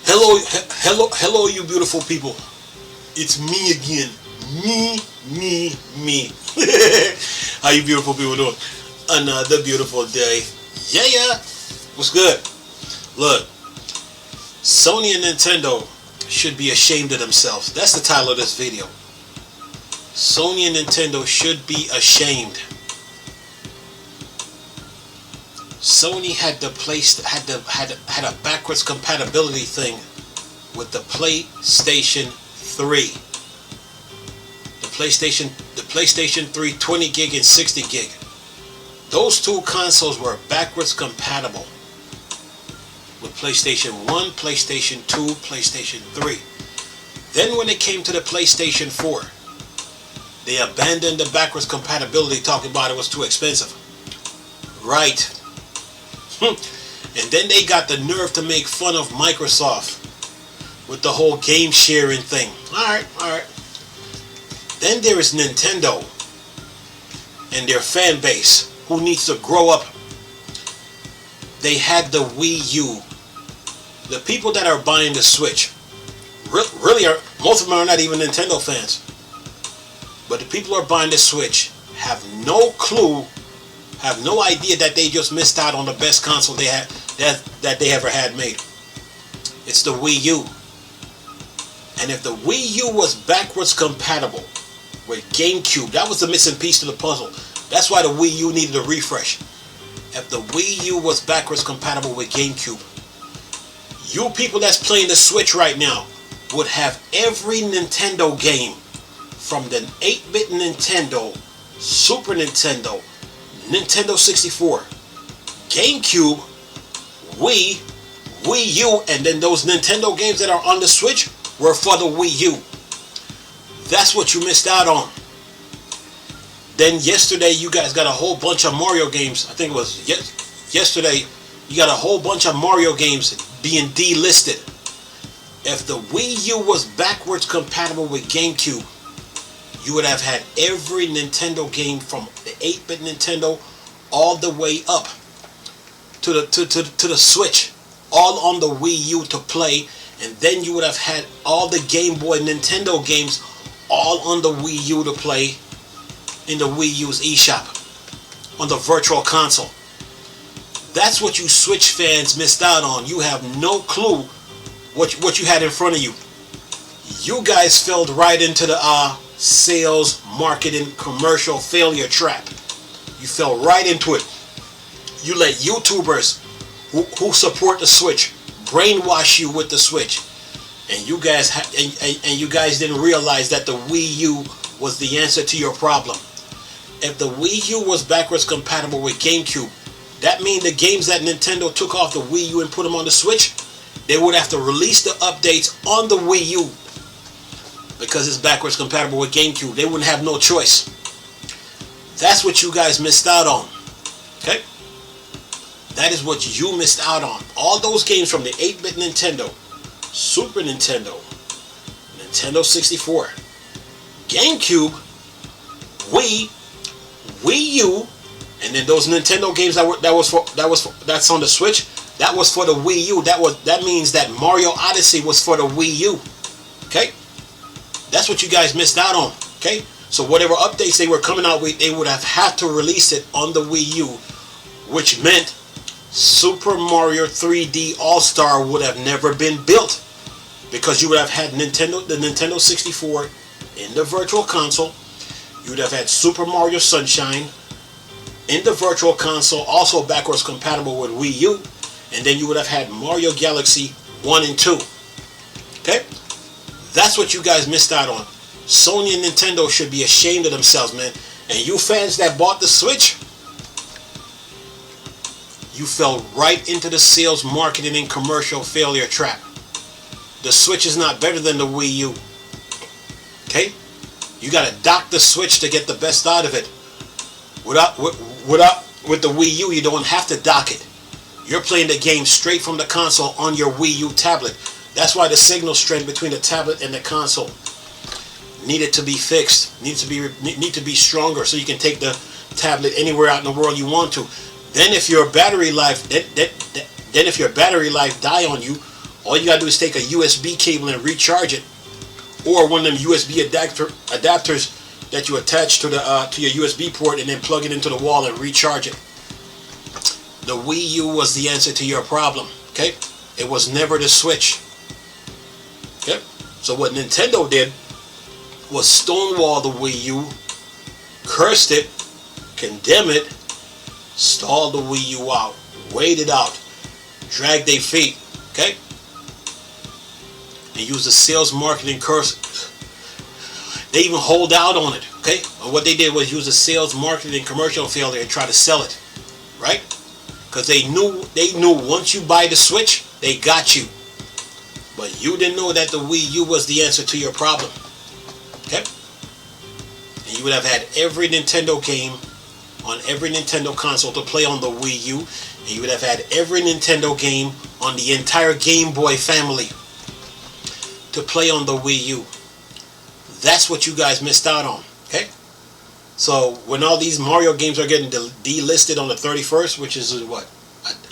Hello, you beautiful people. It's me again. Me. How you beautiful people doing? Another beautiful day. Yeah. What's good? Look, Sony and Nintendo should be ashamed of themselves. That's the title of this video. Sony and Nintendo should be ashamed. Sony had a backwards compatibility thing with the PlayStation 3. The PlayStation 3 20 gig and 60 gig. Those two consoles were backwards compatible with PlayStation 1, PlayStation 2, PlayStation 3. Then when it came to the PlayStation 4, they abandoned the backwards compatibility, talking about it was too expensive. Right. And then they got the nerve to make fun of Microsoft with the whole game sharing thing. Alright. Then there is Nintendo and their fan base who needs to grow up. They had the Wii U. The people that are buying the Switch really are, most of them are not even Nintendo fans. But the people who are buying the Switch have no clue, have no idea that they just missed out on the best console they had that they ever had made. It's the Wii U. And if the Wii U was backwards compatible with GameCube, that was the missing piece to the puzzle. That's why the Wii U needed a refresh. If the Wii U was backwards compatible with GameCube, you people that's playing the Switch right now would have every Nintendo game from the 8-bit Nintendo, Super Nintendo, Nintendo 64, GameCube, Wii U, and then those Nintendo games that are on the Switch were for the Wii U. That's what you missed out on. Then yesterday you guys got a whole bunch of Mario games. I think it was yesterday you got a whole bunch of Mario games being delisted. If the Wii U was backwards compatible with GameCube, you would have had every Nintendo game from the 8-bit Nintendo all the way up to the Switch, all on the Wii U to play, and then you would have had all the Game Boy Nintendo games all on the Wii U to play in the Wii U's eShop on the Virtual Console. That's what you Switch fans missed out on. You have no clue what you had in front of you. You guys fell right into the sales, marketing, commercial failure trap. You fell right into it. You let YouTubers who support the Switch brainwash you with the Switch, and you guys and you guys didn't realize that the Wii U was the answer to your problem. If the Wii U was backwards compatible with GameCube, that means the games that Nintendo took off the Wii U and put them on the Switch, they would have to release the updates on the Wii U because it's backwards compatible with GameCube. They wouldn't have no choice. That's what you guys missed out on. Okay? That is what you missed out on. All those games from the 8-bit Nintendo, Super Nintendo, Nintendo 64, GameCube, Wii U, and then those Nintendo games that's on the Switch, that was for the Wii U. That means that Mario Odyssey was for the Wii U. Okay? That's what you guys missed out on. Okay? So whatever updates they were coming out with, they would have had to release it on the Wii U, which meant Super Mario 3D All-Star would have never been built, because you would have had the Nintendo 64 in the Virtual Console. You would have had Super Mario Sunshine in the Virtual Console, also backwards compatible with Wii U, and then you would have had Mario Galaxy 1 and 2. Okay? That's what you guys missed out on. Sony and Nintendo should be ashamed of themselves, man. And you fans that bought the Switch, you fell right into the sales, marketing, and commercial failure trap. The Switch is not better than the Wii U. Okay? You gotta dock the Switch to get the best out of it. With the Wii U, you don't have to dock it. You're playing the game straight from the console on your Wii U tablet. That's why the signal strength between the tablet and the console needed to be fixed, need to be stronger, so you can take the tablet anywhere out in the world you want to. Then if your battery life, then Then if your battery life die on you, all you gotta do is take a USB cable and recharge it, or one of them USB adapters that you attach to your USB port and then plug it into the wall and recharge it. The Wii U was the answer to your problem. Okay, it was never the Switch. Okay, so what Nintendo did was stonewall the Wii U, cursed it, condemn it, stall the Wii U out, wait it out, drag their feet, okay, and use the sales marketing curse. They even hold out on it, okay. But what they did was use a sales marketing commercial failure and try to sell it, right? Because they knew once you buy the Switch, they got you. But you didn't know that the Wii U was the answer to your problem. Okay? And you would have had every Nintendo game on every Nintendo console to play on the Wii U. And you would have had every Nintendo game on the entire Game Boy family to play on the Wii U. That's what you guys missed out on. Okay? So when all these Mario games are getting delisted on the 31st, which is what?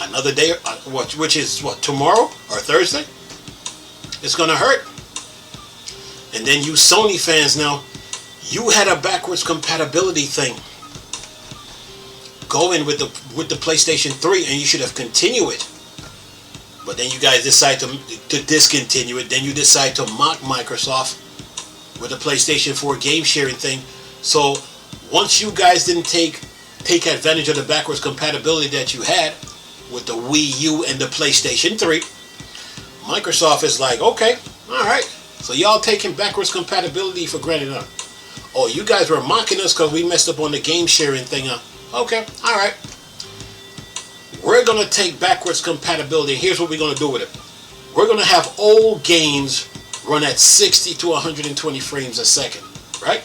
Another day? Which is what? Tomorrow or Thursday? It's going to hurt. And then you Sony fans now, you had a backwards compatibility thing going with the PlayStation 3, and you should have continued it. But then you guys decide to discontinue it. Then you decide to mock Microsoft with the PlayStation 4 game sharing thing. So once you guys didn't take advantage of the backwards compatibility that you had with the Wii U and the PlayStation 3, Microsoft is like, okay, alright, so y'all taking backwards compatibility for granted, huh? Oh, you guys were mocking us because we messed up on the game sharing thing, huh? Okay, alright. We're going to take backwards compatibility, and here's what we're going to do with it. We're going to have old games run at 60 to 120 frames a second, right?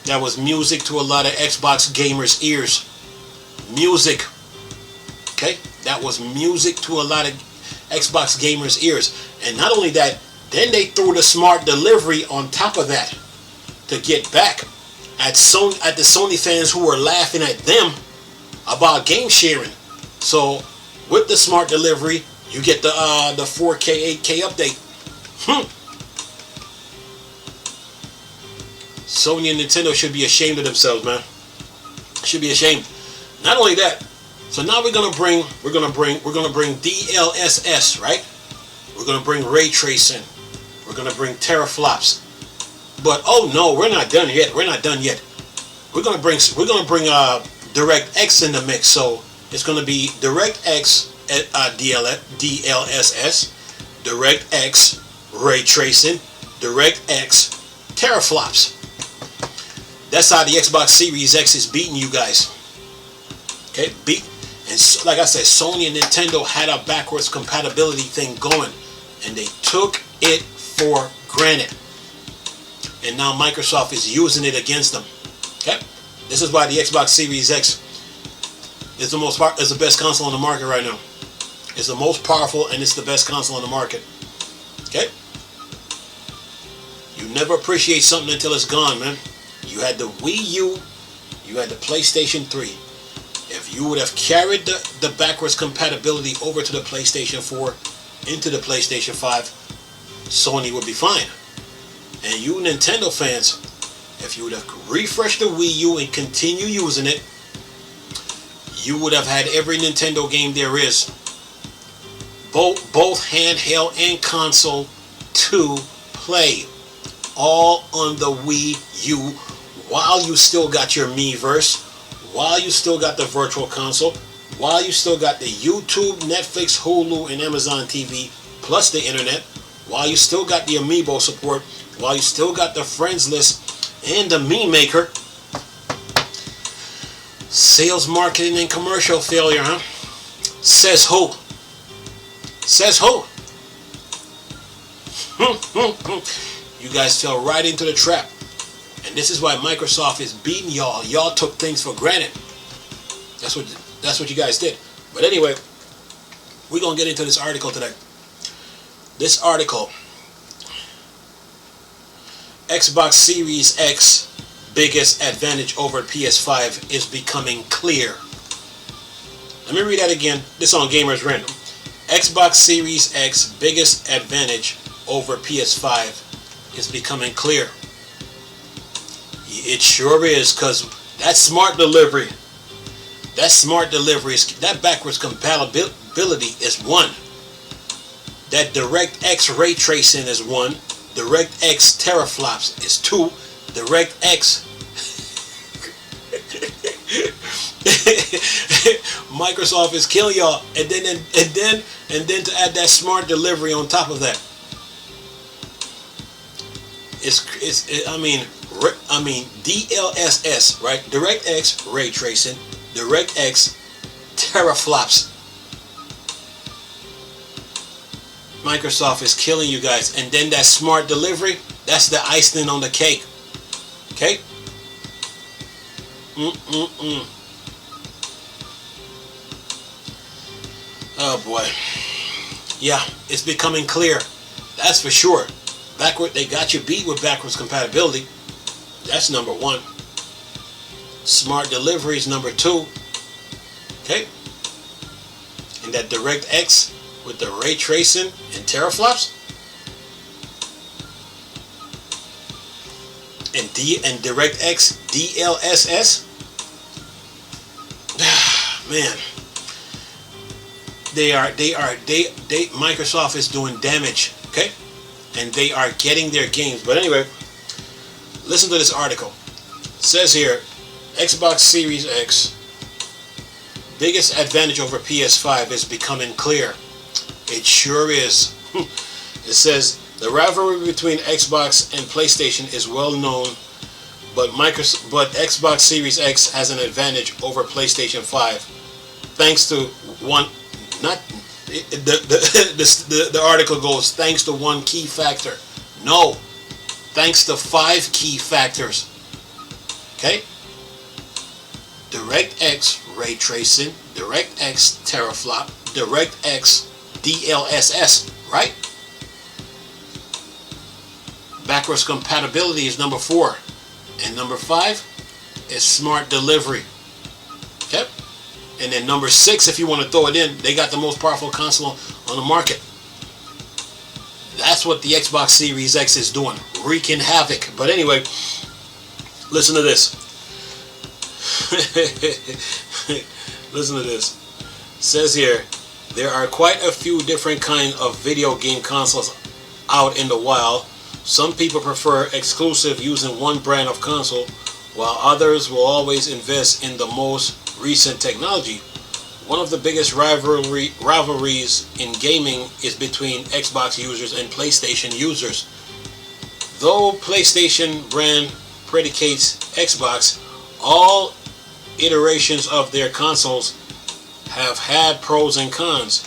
That was music to a lot of Xbox gamers' ears. Music. Okay? That was music to a lot of Xbox gamers' ears. And not only that, then they threw the smart delivery on top of that to get back at the Sony fans who were laughing at them about game sharing. So with the smart delivery, you get the 4K, 8K update. Sony and Nintendo should be ashamed of themselves, man. Should be ashamed. Not only that, so now we're gonna bring DLSS, right? We're gonna bring ray tracing. We're gonna bring teraflops. But oh no, we're not done yet. We're not done yet. We're gonna bring DirectX in the mix. So it's gonna be DirectX DLSS, DirectX ray tracing, DirectX teraflops. That's how the Xbox Series X is beating you guys. Okay, and like I said, Sony and Nintendo had a backwards compatibility thing going, and they took it for granted. And now Microsoft is using it against them. Okay, this is why the Xbox Series X is the best console on the market right now. It's the most powerful, and it's the best console on the market. Okay, you never appreciate something until it's gone, man. You had the Wii U, you had the PlayStation 3. If you would have carried the backwards compatibility over to the PlayStation 4 into the PlayStation 5, Sony would be fine. And you Nintendo fans, if you would have refreshed the Wii U and continue using it, you would have had every Nintendo game there is, both handheld and console, to play, all on the Wii U, while you still got your Miiverse, while you still got the Virtual Console, while you still got the YouTube, Netflix, Hulu, and Amazon TV, plus the internet, while you still got the Amiibo support, while you still got the friends list and the meme maker. Sales, marketing, and commercial failure, huh? Says who? Says who? You guys fell right into the trap. And this is why Microsoft is beating y'all. Y'all took things for granted. That's what you guys did. But anyway, we're going to get into this article today. This article, Xbox Series X biggest advantage over PS5 is becoming clear. Let me read that again. This on Gamers Random. Xbox Series X biggest advantage over PS5 is becoming clear. It sure is, because that smart delivery, that backwards compatibility is one. That DirectX ray tracing is one. DirectX teraflops is two. DirectX Microsoft is killing y'all, and then to add that smart delivery on top of that. I mean DLSS, right? DirectX ray tracing, DirectX teraflops. Microsoft is killing you guys, and then that smart delivery, that's the icing on the cake. Okay? Oh boy. Yeah, it's becoming clear. That's for sure. They got you beat with backwards compatibility. That's number one. Smart delivery is number two. Okay? And that DirectX with the ray tracing and teraflops. And DirectX DLSS. Man. Microsoft is doing damage, okay? And they are getting their games. But anyway, listen to this article. It says here, Xbox Series X biggest advantage over PS5 is becoming clear. It sure is. It says the rivalry between Xbox and PlayStation is well known, but Xbox Series X has an advantage over PlayStation 5 thanks to one. Not the article goes thanks to one key factor. No, thanks to 5 key factors. Okay. DirectX ray tracing, DirectX teraflop, DirectX DLSS, right? Backwards compatibility is number 4, and number 5 is smart delivery. Okay. And then number 6, if you want to throw it in, they got the most powerful console on the market. That's what the Xbox Series X is doing, wreaking havoc. But anyway, listen to this. Listen to this. It says here, there are quite a few different kinds of video game consoles out in the wild. Some people prefer exclusive using one brand of console, while others will always invest in the most recent technology. One of the biggest rivalries in gaming is between Xbox users and PlayStation users. Though PlayStation brand predicates Xbox, all iterations of their consoles have had pros and cons.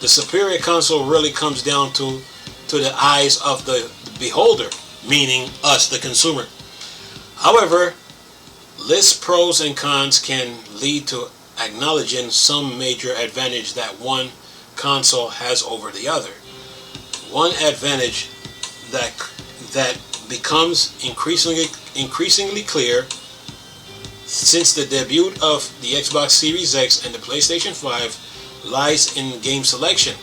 The superior console really comes down to the eyes of the beholder, meaning us, the consumer. However, list pros and cons can lead to acknowledging some major advantage that one console has over the other. One advantage that becomes increasingly clear since the debut of the Xbox Series X and the PlayStation 5 lies in game selection.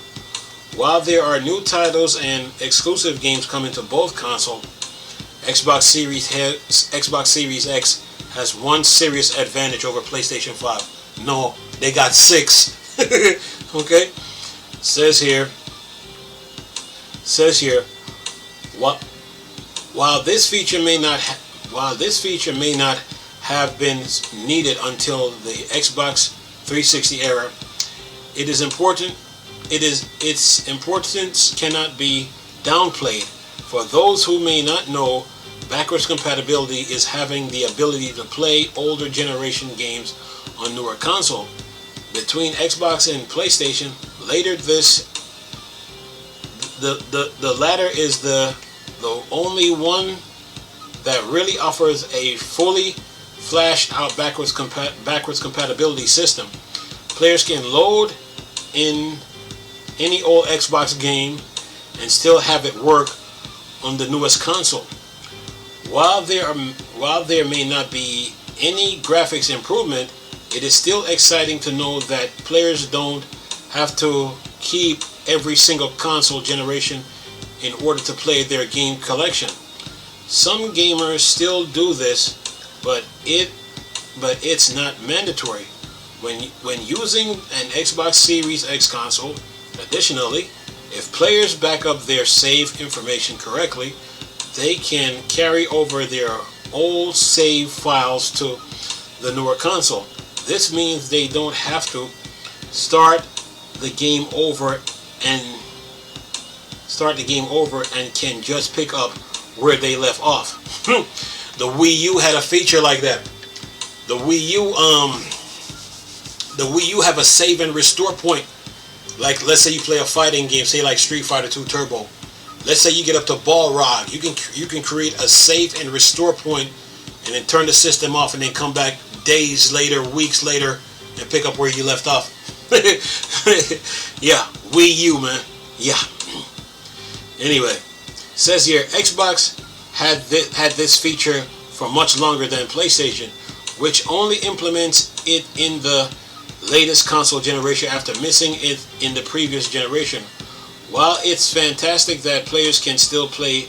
While there are new titles and exclusive games coming to both consoles, Xbox Series X has one serious advantage over PlayStation 5. No, they got 6. Okay? Says here, while this feature may not have been needed until the Xbox 360 era, its importance cannot be downplayed. For those who may not know, backwards compatibility is having the ability to play older generation games on newer console. Between Xbox and PlayStation, the latter is the only one that really offers a fully flashed out backwards compatibility system. Players can load in any old Xbox game and still have it work on the newest console. While there may not be any graphics improvement, it is still exciting to know that players don't have to keep every single console generation in order to play their game collection. Some gamers still do this, but it's not mandatory. When using an Xbox Series X console, additionally, if players back up their save information correctly, they can carry over their old save files to the newer console. This means they don't have to start the game over and can just pick up where they left off. The Wii U had a feature like that. The Wii U have a save and restore point. Like, let's say you play a fighting game, say like Street Fighter 2 Turbo. Let's say you get up to Balrog. You can create a save and restore point, and then turn the system off, and then come back days later, weeks later, and pick up where you left off. Yeah, Wii U, man. Yeah. Anyway, says here, Xbox had this feature for much longer than PlayStation, which only implements it in the latest console generation after missing it in the previous generation. While it's fantastic that players can still play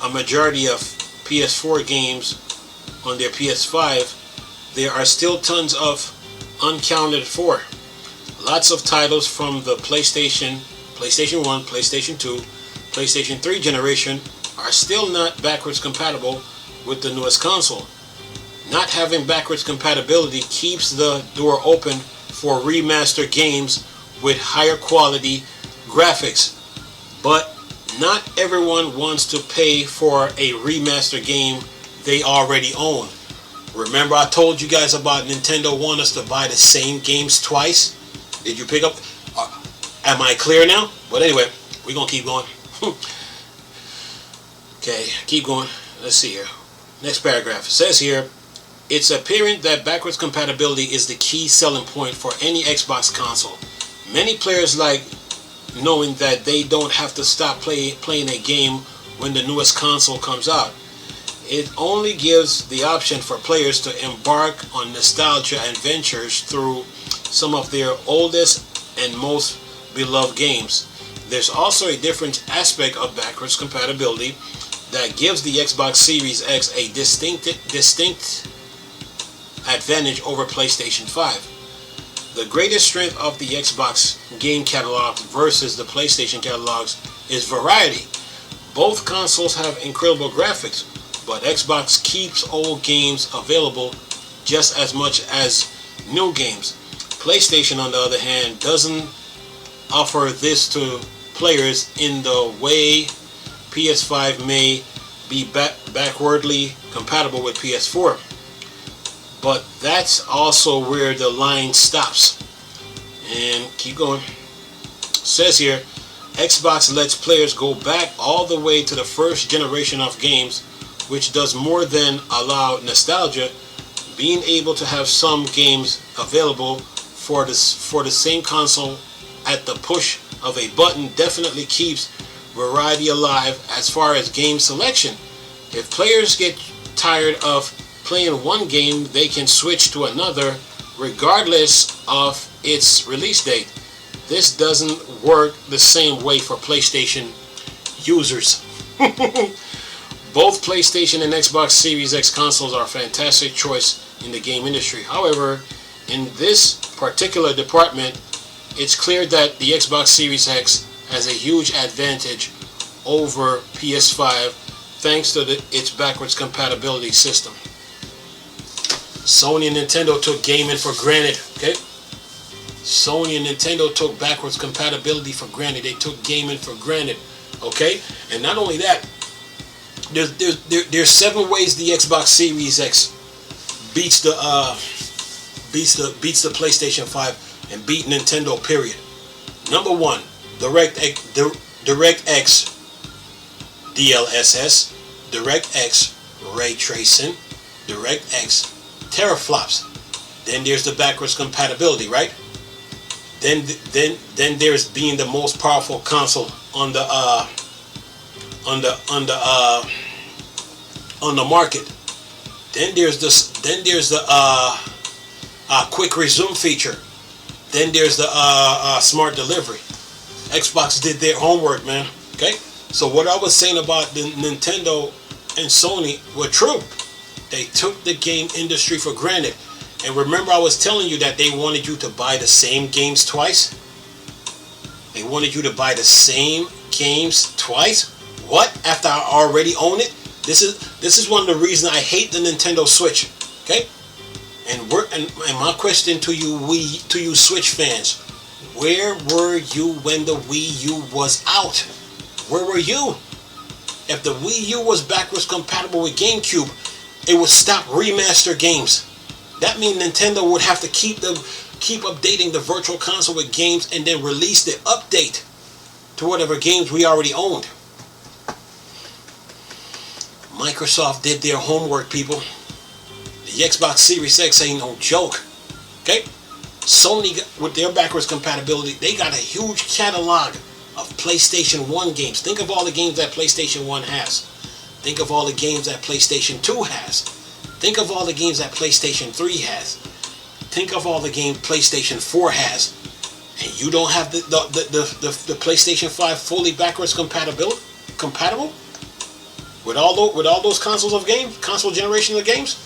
a majority of PS4 games on their PS5, there are still tons of uncounted for. Lots of titles from the PlayStation 1, PlayStation 2, PlayStation 3 generation are still not backwards compatible with the newest console. Not having backwards compatibility keeps the door open for remastered games with higher quality graphics, but not everyone wants to pay for a remastered game they already own. Remember I told you guys about Nintendo want us to buy the same games twice? Did you pick up? Am I clear now? But anyway, we're going to keep going. Okay, keep going. Let's see here. Next paragraph. It says here, it's apparent that backwards compatibility is the key selling point for any Xbox console. Many players like knowing that they don't have to stop playing a game when the newest console comes out. It only gives the option for players to embark on nostalgia adventures through some of their oldest and most beloved games. There's also a different aspect of backwards compatibility that gives the Xbox Series X a distinct advantage over PlayStation 5. The greatest strength of the Xbox game catalog versus the PlayStation catalogs is variety. Both consoles have incredible graphics, but Xbox keeps old games available just as much as new games. PlayStation, on the other hand, doesn't offer this to players in the way PS5 may be backwardly compatible with PS4. But that's also where the line stops. And keep going. It says here, Xbox lets players go back all the way to the first generation of games, which does more than allow nostalgia. Being able to have some games available for the same console at the push of a button definitely keeps variety alive as far as game selection. If players get tired of playing one game, they can switch to another regardless of its release date. This doesn't work the same way for PlayStation users. Both PlayStation and Xbox Series X consoles are a fantastic choice in the game industry. However, in this particular department, it's clear that the Xbox Series X has a huge advantage over PS5 thanks to its backwards compatibility system. Sony and Nintendo took gaming for granted, okay? Sony and Nintendo took backwards compatibility for granted. They took gaming for granted, okay? And not only that, there's 7 ways the Xbox Series X beats the PlayStation 5 and beat Nintendo, period. Number 1, DirectX DLSS, DirectX Ray Tracing, DirectX teraflops. Then there's the backwards compatibility, right? Then there's being the most powerful console on the market. Then there's quick resume feature. Then there's the smart delivery. Xbox did their homework, man. Okay, so what I was saying about the Nintendo and Sony were true. They took the game industry for granted. And remember, I was telling you that they wanted you to buy the same games twice. They wanted you to buy the same games twice. What? After I already own it? This is one of the reasons I hate the Nintendo Switch. Okay. And my question to you Switch fans, where were you when the Wii U was out? Where were you? If the Wii U was backwards compatible with GameCube, it would stop remaster games. That means Nintendo would have to keep updating the virtual console with games and then release the update to whatever games we already owned. Microsoft did their homework, people. The Xbox Series X ain't no joke. Okay? Sony, with their backwards compatibility, they got a huge catalog of PlayStation 1 games. Think of all the games that PlayStation 1 has. Think of all the games that PlayStation 2 has. Think of all the games that PlayStation 3 has. Think of all the games PlayStation 4 has. And you don't have the PlayStation 5 fully backwards compatible? With all those console generation of games?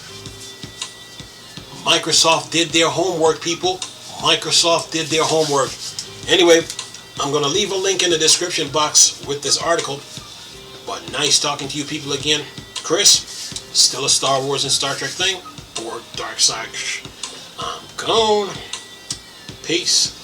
Microsoft did their homework, people. Microsoft did their homework. Anyway, I'm going to leave a link in the description box with this article. But nice talking to you people again. Chris, still a Star Wars and Star Trek thing? Or Dark Side? I'm gone. Peace.